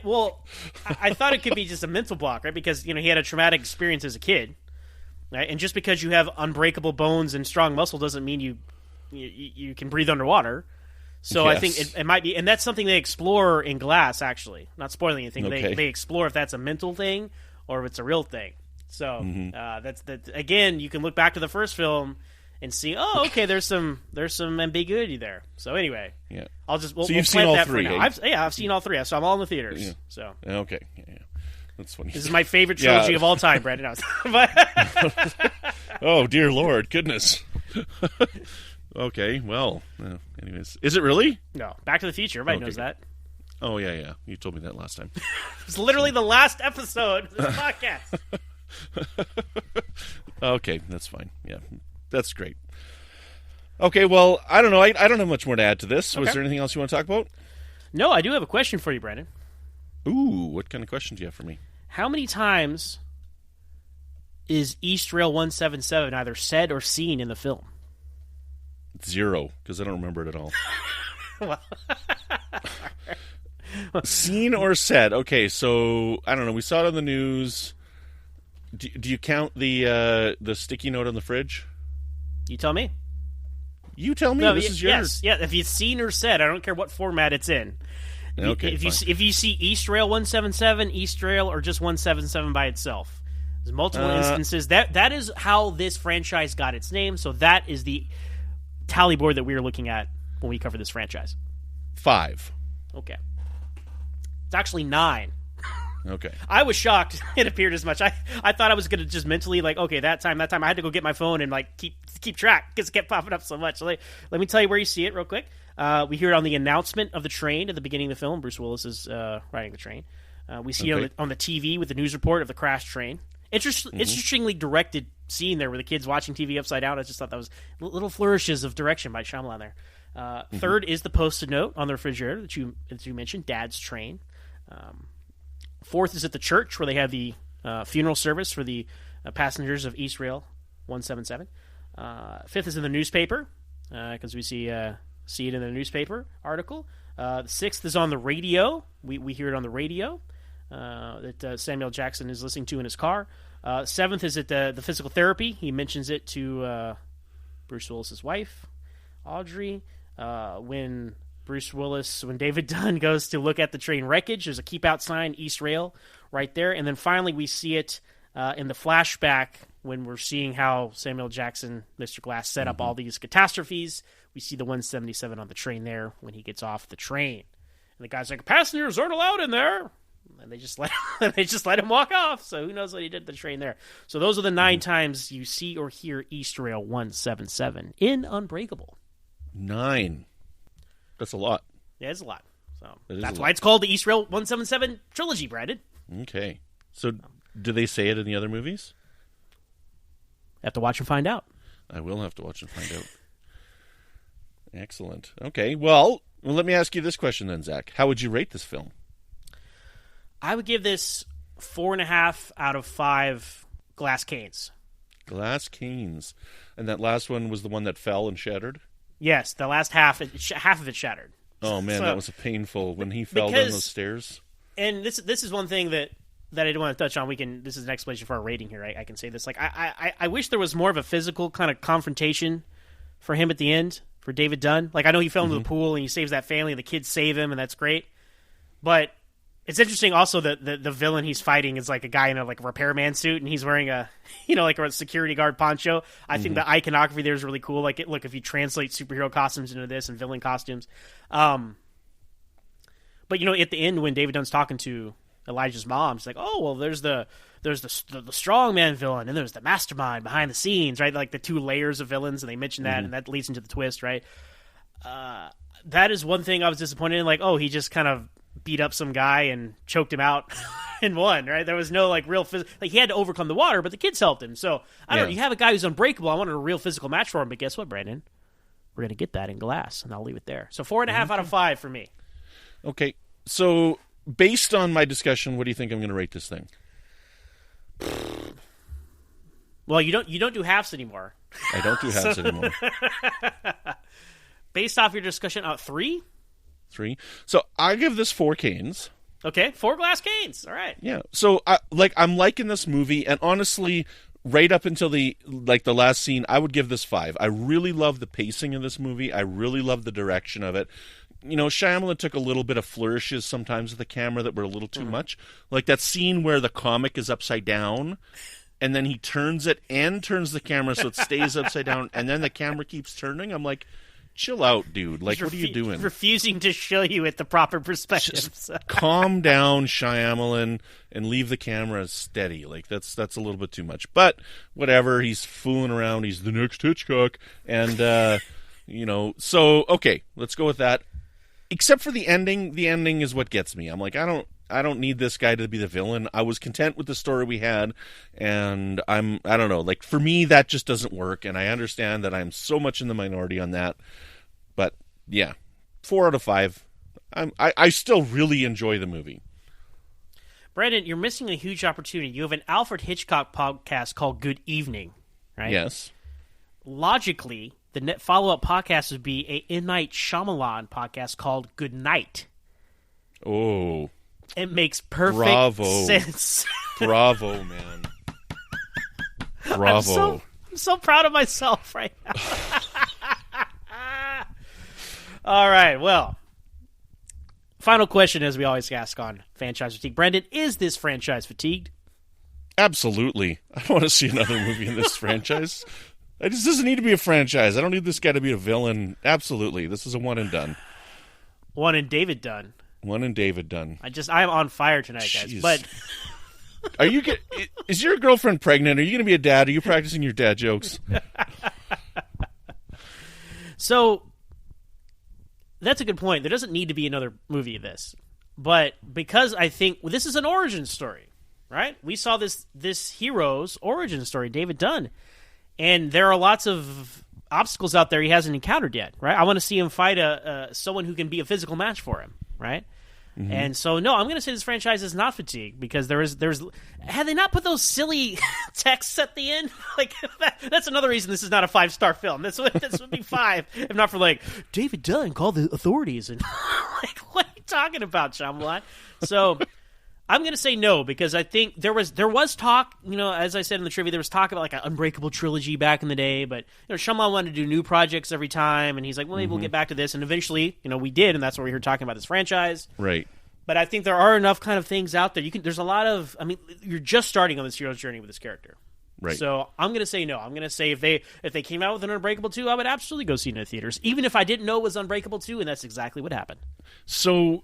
Well, I thought it could be just a mental block, right? Because he had a traumatic experience as a kid, right? And just because you have unbreakable bones and strong muscle doesn't mean you can breathe underwater. So yes. I think it might be, and that's something they explore in Glass. Actually, not spoiling anything. Okay. They explore if that's a mental thing or if it's a real thing. So that's again, you can look back to the first film and see, oh, okay, there's some ambiguity there. So anyway, yeah, we'll you've seen all that three. For now. I've seen all three. So I'm all in the theaters. Yeah. So okay, yeah. That's funny. This is my favorite trilogy of all time, Brandon. Oh dear Lord, goodness. Okay, well, anyways, is it really? No, Back to the Future. Everybody knows that. Oh yeah. You told me that last time. It's literally the last episode of this podcast. Okay, that's fine. Yeah, that's great. Okay, well, I don't know. I don't have much more to add to this. Was there anything else you want to talk about? No, I do have a question for you, Brandon. Ooh, what kind of question do you have for me? How many times is Eastrail 177 either said or seen in the film? 0, because I don't remember it at all. Well, seen or said? Okay, so I don't know. We saw it on the news. Do you count the sticky note on the fridge? You tell me. You tell me. No, this is yours. Yes, yeah. If it's seen or said, I don't care what format it's in. Okay. If you see Eastrail 177, Eastrail, or just 177 by itself, there's multiple instances. That is how this franchise got its name. So that is the tally board that we are looking at when we cover this franchise. 5. Okay. It's actually 9. Okay. I was shocked it appeared as much. I thought I was going to just mentally, okay, that time. I had to go get my phone and, keep track because it kept popping up so much. So let me tell you where you see it real quick. We hear it on the announcement of the train at the beginning of the film. Bruce Willis is riding the train. We see it on the TV with the news report of the crashed train. Interestingly directed scene there where the kid's watching TV upside down. I just thought that was little flourishes of direction by Shyamalan there. Third is the Post-it note on the refrigerator that you mentioned, Dad's train. Fourth is at the church where they have the funeral service for the passengers of Eastrail 177. Fifth is in the newspaper because we see it in the newspaper article. The sixth is on the radio. We hear it on the radio that Samuel Jackson is listening to in his car. Seventh is at the physical therapy. He mentions it to Bruce Willis's wife, Audrey. When David Dunn goes to look at the train wreckage, there's a keep out sign, Eastrail, right there. And then finally we see it in the flashback when we're seeing how Samuel Jackson, Mr. Glass, set up all these catastrophes. We see the 177 on the train there when he gets off the train. And the guy's like, passengers aren't allowed in there. And they just let him walk off. So who knows what he did to the train there. So those are the 9 times you see or hear Eastrail 177 in Unbreakable. 9. That's a lot. Yeah, it's a lot. So that's why it's called the Eastrail 177 trilogy, Brandon. Okay. So do they say it in the other movies? Have to watch and find out. I will have to watch and find out. Excellent. Okay. Well, let me ask you this question then, Zach. How would you rate this film? I would give this 4.5 out of 5 glass canes. Glass canes. And that last one was the one that fell and shattered? Yes, the last half of it shattered. Oh man, that was painful when he fell down those stairs. And this is one thing that I didn't want to touch on. This is an explanation for our rating here. I can say this. I wish there was more of a physical kind of confrontation for him at the end, for David Dunn. I know he fell into the pool and he saves that family and the kids save him and that's great. But it's interesting also that the villain he's fighting is a guy in a repairman suit and he's wearing a a security guard poncho. I think the iconography there is really cool. Look, if you translate superhero costumes into this and villain costumes. But at the end when David Dunn's talking to Elijah's mom, she's like, oh well, there's the strongman villain and there's the mastermind behind the scenes, right? The 2 layers of villains, and they mention that and that leads into the twist, right? That is one thing I was disappointed in. He just kind of beat up some guy and choked him out and won, right? There was no real he had to overcome the water, but the kids helped him. So I don't know. You have a guy who's unbreakable. I wanted a real physical match for him, but guess what, Brandon? We're gonna get that in Glass, and I'll leave it there. So 4.5 out of 5 for me. Okay, so based on my discussion, what do you think I'm going to rate this thing? Well, you don't do halves anymore. I don't do halves anymore. Based off your discussion, 3. 3. So I give this 4 canes. Okay, 4 glass canes. All right. Yeah. So I'm liking this movie, and honestly, right up until the last scene, I would give this 5. I really love the pacing of this movie. I really love the direction of it. You know, Shyamalan took a little bit of flourishes sometimes with the camera that were a little too much. Like that scene where the comic is upside down, and then he turns it and turns the camera so it stays upside down, and then the camera keeps turning. I'm like, chill out, dude. Like, what are you doing? Refusing to show you at the proper perspective. Calm down, Shyamalan, and leave the camera steady. Like, that's a little bit too much. But whatever, he's fooling around. He's the next Hitchcock. And, you know, so, okay, let's go with that. Except for the ending. The ending is what gets me. I'm like, I don't need this guy to be the villain. I was content with the story we had, and I don't know. Like, for me, that just doesn't work, and I understand that I'm so much in the minority on that. But, yeah, 4 out of 5. I still really enjoy the movie. Brandon, you're missing a huge opportunity. You have an Alfred Hitchcock podcast called Good Evening, right? Yes. Logically, the follow-up podcast would be a M. Night Shyamalan podcast called Good Night. Oh. It makes perfect sense. Bravo, man. Bravo. I'm so proud of myself right now. All right, well, final question, as we always ask on Franchise Fatigue. Brandon, is this franchise fatigued? Absolutely. I don't want to see another movie in this franchise. It just doesn't need to be a franchise. I don't need this guy to be a villain. Absolutely. This is a one and done. One and David done. One and David done. I'm on fire tonight, guys. Jeez. But is your girlfriend pregnant? Are you going to be a dad? Are you practicing your dad jokes? So that's a good point. There doesn't need to be another movie of this. But because I think this is an origin story, right? We saw this hero's origin story, David Dunn. And there are lots of obstacles out there he hasn't encountered yet, right? I want to see him fight someone who can be a physical match for him, right? Mm-hmm. And so, no, I'm going to say this franchise is not fatigued because there's had they not put those silly texts at the end, like that's another reason this is not a 5-star film. This would be 5 if not for like David Dunn called the authorities and like what are you talking about, Shyamalan? So I'm going to say no because I think there was talk, you know, as I said in the trivia, there was talk about like an Unbreakable trilogy back in the day, but you know, Shyamalan wanted to do new projects every time, and he's like, well, maybe we'll get back to this, and eventually, you know, we did, and that's why we were talking about this franchise. Right. But I think there are enough kind of things out there. There's a lot of, I mean, you're just starting on this hero's journey with this character. Right. So I'm going to say no. I'm going to say if they came out with an Unbreakable 2, I would absolutely go see it in the theaters, even if I didn't know it was Unbreakable 2, and that's exactly what happened. So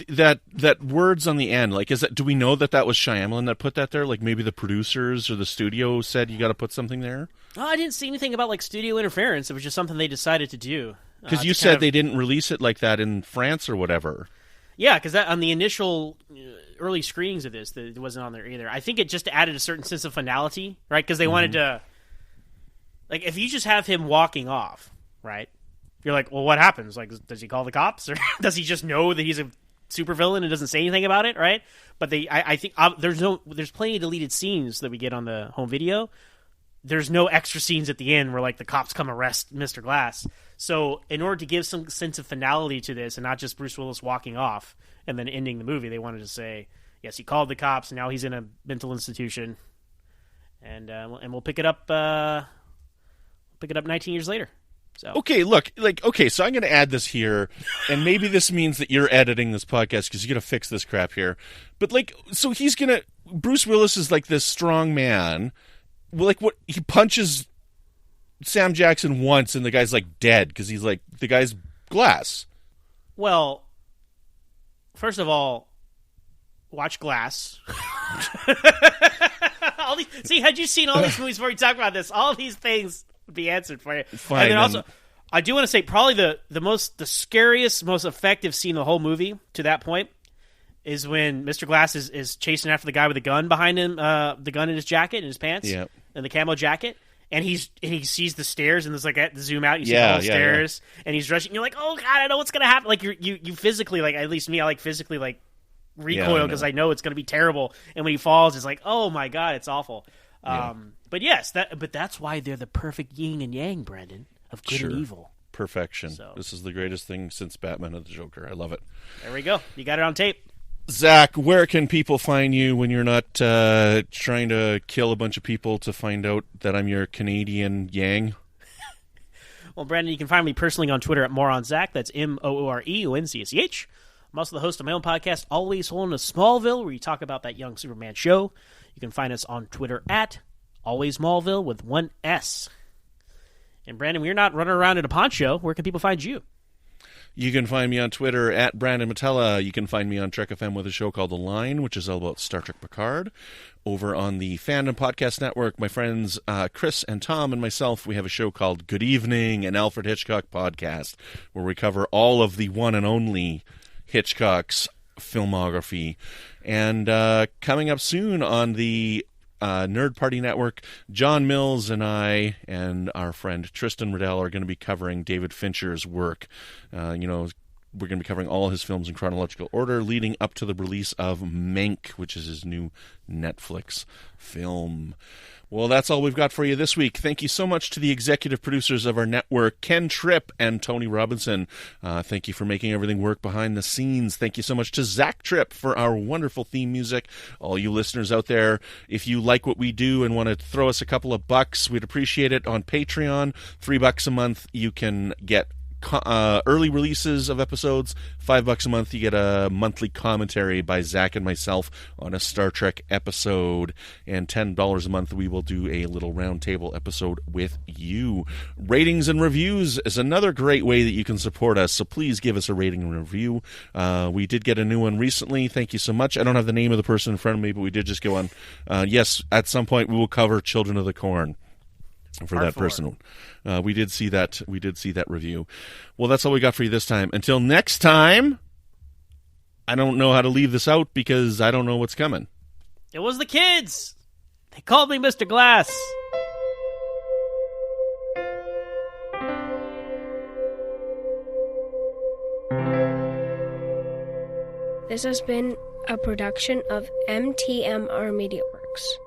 that words on the end, like, do we know that was Shyamalan that put that there? Like maybe the producers or the studio said you got to put something there? Oh, I didn't see anything about like studio interference. It was just something they decided to do. Because you said they didn't release it like that in France or whatever. Yeah, because on the initial early screenings of this, it wasn't on there either. I think it just added a certain sense of finality, right? Because they wanted to, like, if you just have him walking off, right? You're like, well, what happens? Like, does he call the cops, or does he just know that he's a supervillain and doesn't say anything about it, right? But I think there's plenty of deleted scenes that we get on the home video. There's no extra scenes at the end where like the cops come arrest Mr. Glass. So in order to give some sense of finality to this and not just Bruce Willis walking off and then ending the movie, they wanted to say, yes, he called the cops, and now he's in a mental institution, and we'll pick it up 19 years later. So. Okay, look, so I'm going to add this here, and maybe this means that you're editing this podcast because you're going to fix this crap here. But so Bruce Willis is like this strong man. Like what he punches Sam Jackson once, and the guy's like dead because he's like the guy's glass. Well, first of all, watch Glass. Had you seen all these movies before we talk about this, all these things would be answered for you. Fine, and then also, I do want to say probably the scariest, most effective scene in the whole movie to that point is when Mr. Glass is chasing after the guy with the gun behind him, the gun in his jacket, in his pants, and the camo jacket. And he sees the stairs, and there's like at the zoom out, you see all the stairs, and he's rushing. And you're like, oh god, I know what's gonna happen. Like you physically, like at least me, I like physically like recoil because I know it's gonna be terrible. And when he falls, it's like, oh my god, it's awful. But yes, that's why they're the perfect yin and yang, Brandon, of good and evil. perfection. So. This is the greatest thing since Batman and the Joker. I love it. There we go. You got it on tape. Zach, where can people find you when you're not trying to kill a bunch of people to find out that I'm your Canadian Yang? Well, Brandon, you can find me personally on Twitter at MoronZach. That's MOOREONCCH. I'm also the host of my own podcast, Always Holding a Smallville, where you talk about that young Superman show. You can find us on Twitter at Always Smallville with one S. And Brandon, we're not running around at a poncho. Where can people find you? You can find me on Twitter at Brandon Matella. You can find me on Trek FM with a show called The Line, which is all about Star Trek Picard. Over on the Fandom Podcast Network, my friends Chris and Tom and myself, we have a show called Good Evening, an Alfred Hitchcock podcast, where we cover all of the one and only Hitchcock's filmography. And coming up soon on the Nerd Party Network, John Mills and I and our friend Tristan Riddell are going to be covering David Fincher's work. We're going to be covering all his films in chronological order, leading up to the release of Mank, which is his new Netflix film. Well, that's all we've got for you this week. Thank you so much to the executive producers of our network, Ken Tripp and Tony Robinson. Thank you for making everything work behind the scenes. Thank you so much to Zach Tripp for our wonderful theme music. All you listeners out there, if you like what we do and want to throw us a couple of bucks, we'd appreciate it on Patreon. $3 a month, you can get early releases of episodes. $5 a month, you get a monthly commentary by Zach and myself on a Star Trek episode. And $10 a month, we will do a little roundtable episode with you. Ratings and reviews is another great way that you can support us, so please give us a rating and review. We did get a new one recently. Thank you so much. I don't have the name of the person in front of me, but we did just go on. Yes, at some point we will cover Children of the Corn. For that person. We did see that review. Well, that's all we got for you this time. Until next time, I don't know how to leave this out because I don't know what's coming. It was the kids. They called me Mr. Glass. This has been a production of MTMR Media Works.